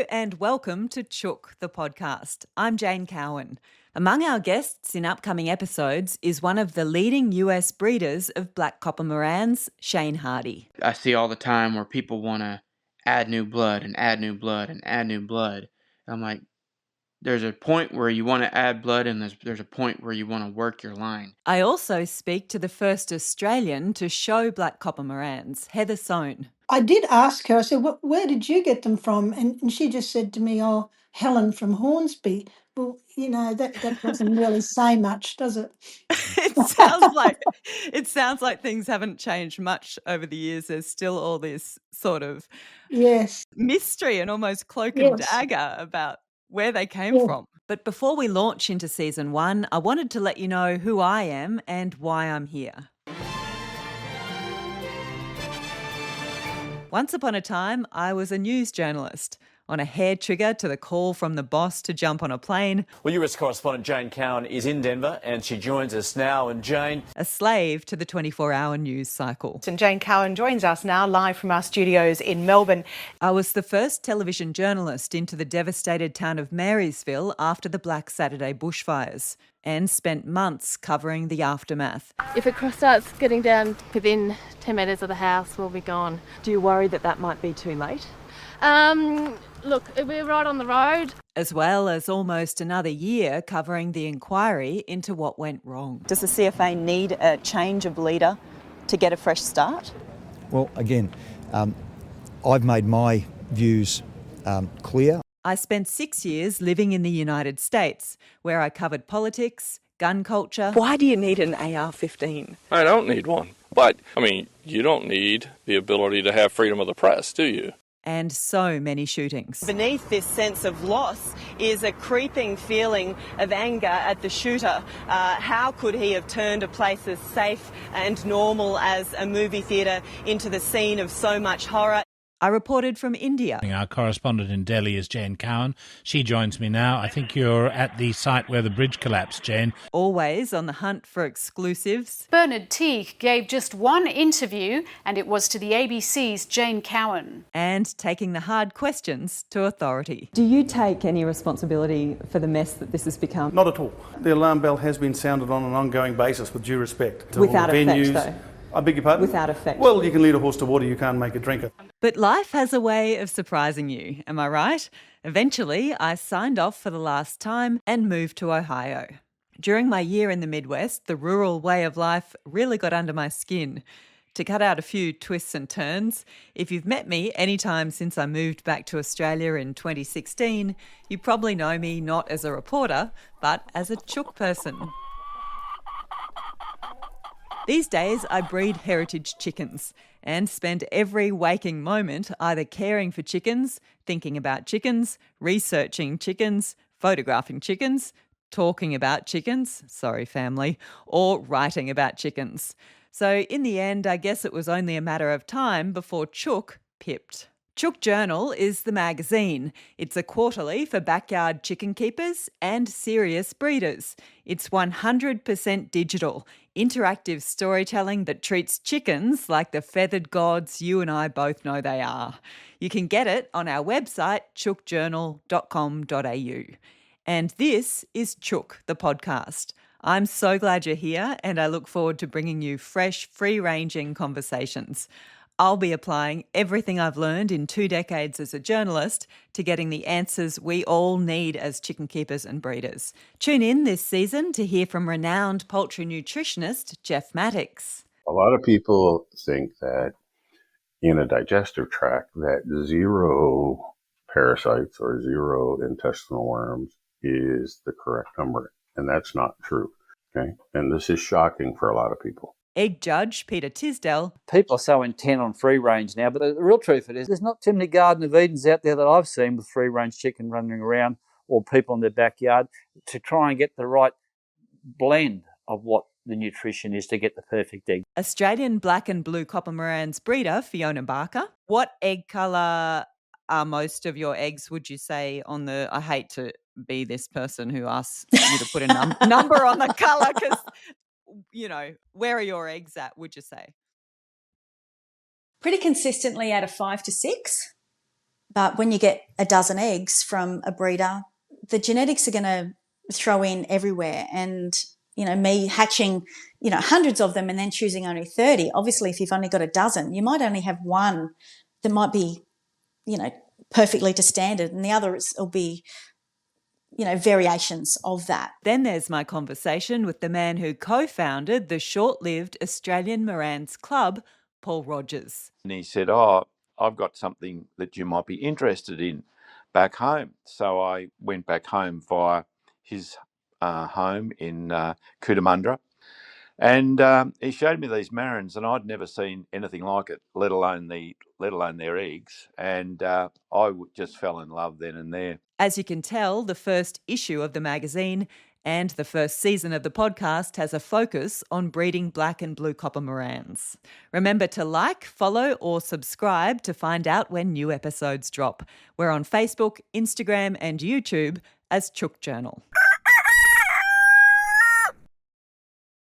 Hello and welcome to Chook, the podcast. I'm Jane Cowan. Among our guests in upcoming episodes is one of the leading US breeders of black copper Morans, Shane Hardy. I see all the time where people want to add new blood and add new blood and add new blood. I'm like, there's a point where you want to add blood and there's a point where you want to work your line. I also speak to the first Australian to show black copper Morans, Heather Sohn. I did ask her, I said, where did you get them from? And she just said to me, oh, Helen from Hornsby. Well, that doesn't really say much, does it? It sounds like things haven't changed much over the years. There's still all this sort of Yes. mystery and almost cloak and dagger about where they came from. But before we launch into season 1, I wanted to let you know who I am and why I'm here. Once upon a time, I was a news journalist, on a hair trigger to the call from the boss to jump on a plane. Well, US correspondent Jane Cowan is in Denver and she joins us now. And Jane, a slave to the 24-hour news cycle. And Jane Cowan joins us now live from our studios in Melbourne. I was the first television journalist into the devastated town of Marysville after the Black Saturday bushfires and spent months covering the aftermath. If it starts getting down within 10 metres of the house, we'll be gone. Do you worry that might be too late? Look, we're right on the road. As well as almost another year covering the inquiry into what went wrong. Does the CFA need a change of leader to get a fresh start? Well, again, I've made my views clear. I spent 6 years living in the United States, where I covered politics, gun culture. Why do you need an AR-15? I don't need one. But, you don't need the ability to have freedom of the press, do you? And so many shootings. Beneath this sense of loss is a creeping feeling of anger at the shooter. How could he have turned a place as safe and normal as a movie theatre into the scene of so much horror? I reported from India. Our correspondent in Delhi is Jane Cowan. She joins me now. I think you're at the site where the bridge collapsed, Jane. Always on the hunt for exclusives. Bernard Teague gave just one interview, and it was to the ABC's Jane Cowan. And taking the hard questions to authority. Do you take any responsibility for the mess that this has become? Not at all. The alarm bell has been sounded on an ongoing basis, with due respect. Without all the venues. Effect, though? I beg your pardon? Without effect. Well, you can lead a horse to water, you can't make it drink it. But life has a way of surprising you, am I right? Eventually, I signed off for the last time and moved to Ohio. During my year in the Midwest, the rural way of life really got under my skin. To cut out a few twists and turns, if you've met me any time since I moved back to Australia in 2016, you probably know me not as a reporter, but as a chook person. These days, I breed heritage chickens and spend every waking moment either caring for chickens, thinking about chickens, researching chickens, photographing chickens, talking about chickens, sorry family, or writing about chickens. So in the end, I guess it was only a matter of time before Chook pipped. Chook Journal is the magazine. It's a quarterly for backyard chicken keepers and serious breeders. It's 100% digital, interactive storytelling that treats chickens like the feathered gods you and I both know they are. You can get it on our website, chookjournal.com.au. And this is Chook, the podcast. I'm so glad you're here, and I look forward to bringing you fresh, free-ranging conversations. I'll be applying everything I've learned in 2 decades as a journalist to getting the answers we all need as chicken keepers and breeders. Tune in this season to hear from renowned poultry nutritionist Jeff Mattox. A lot of people think that in a digestive tract that 0 parasites or 0 intestinal worms is the correct number, and that's not true. Okay, and this is shocking for a lot of people. Egg judge Peter Tisdale. People are so intent on free range now, but the real truth of it is there's not too many Garden of Edens out there that I've seen with free range chicken running around or people in their backyard to try and get the right blend of what the nutrition is to get the perfect egg. Australian black and blue copper Morans breeder Fiona Barker. What egg colour are most of your eggs, would you say, on the... I hate to be this person who asks you to put a number on the colour because... where are your eggs at, would you say? Pretty consistently at a 5 to 6. But when you get a dozen eggs from a breeder, the genetics are going to throw in everywhere. And, me hatching, hundreds of them and then choosing only 30. Obviously, if you've only got a dozen, you might only have one that might be, perfectly to standard, and the others will be, variations of that. Then there's my conversation with the man who co-founded the short-lived Australian Morans Club, Paul Rogers. And he said, "Oh, I've got something that you might be interested in back home." So I went back home via his home in Cootamundra, and he showed me these marrons, and I'd never seen anything like it, let alone their eggs. And I just fell in love then and there. As you can tell, the first issue of the magazine and the first season of the podcast has a focus on breeding black and blue copper Morans. Remember to like, follow or subscribe to find out when new episodes drop. We're on Facebook, Instagram and YouTube as Chook Journal.